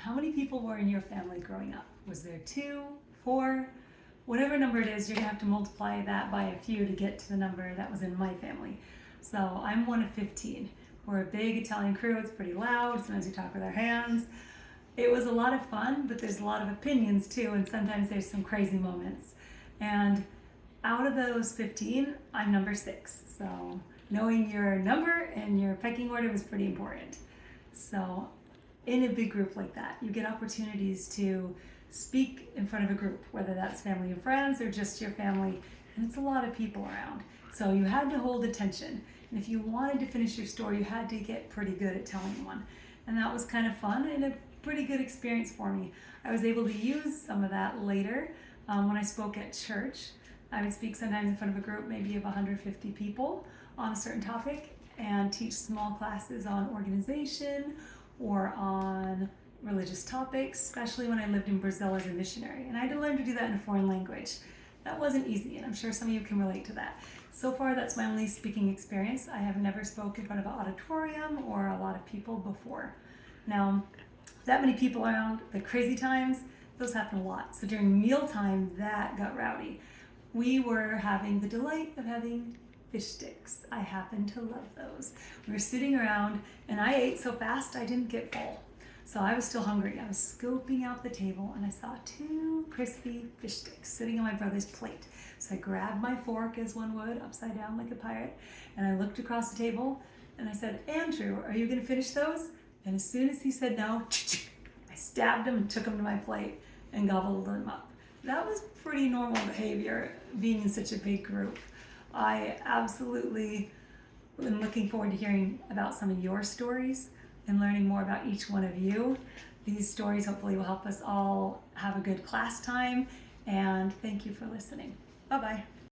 How many people were in your family growing up? Was there 2, 4? Whatever number it is, you're gonna have to multiply that by a few to get to the number that was in my family. So I'm one of 15. We're a big Italian crew. It's pretty loud. Sometimes we talk with our hands. It was a lot of fun, but there's a lot of opinions too, and sometimes there's some crazy moments. And out of those 15, I'm number 6. So knowing your number and your pecking order was pretty important. So in a big group like that, you get opportunities to speak in front of a group, whether that's family and friends or just your family, and it's a lot of people around. So you had to hold attention, and if you wanted to finish your story, you had to get pretty good at telling one. And that was kind of fun and a pretty good experience for me. I was able to use some of that later when I spoke at church. I would speak sometimes in front of a group maybe of 150 people on a certain topic and teach small classes on organization or on religious topics, especially when I lived in Brazil as a missionary. And I had to learn to do that in a foreign language. That wasn't easy, and I'm sure some of you can relate to that. So far, that's my only speaking experience. I have never spoken in front of an auditorium or a lot of people before. Now, that many people around, the crazy times, those happen a lot. So during mealtime, that got rowdy. We were having the delight of having fish sticks. I happen to love those. We were sitting around, and I ate so fast I didn't get full. So I was still hungry. I was scoping out the table, and I saw 2 crispy fish sticks sitting on my brother's plate. So I grabbed my fork, as one would, upside down like a pirate, and I looked across the table, and I said, "Andrew, are you gonna finish those?" And as soon as he said no, I stabbed him and took them to my plate and gobbled them up. That was pretty normal behavior, being in such a big group. I absolutely am looking forward to hearing about some of your stories and learning more about each one of you. These stories hopefully will help us all have a good class time, and thank you for listening. Bye-bye.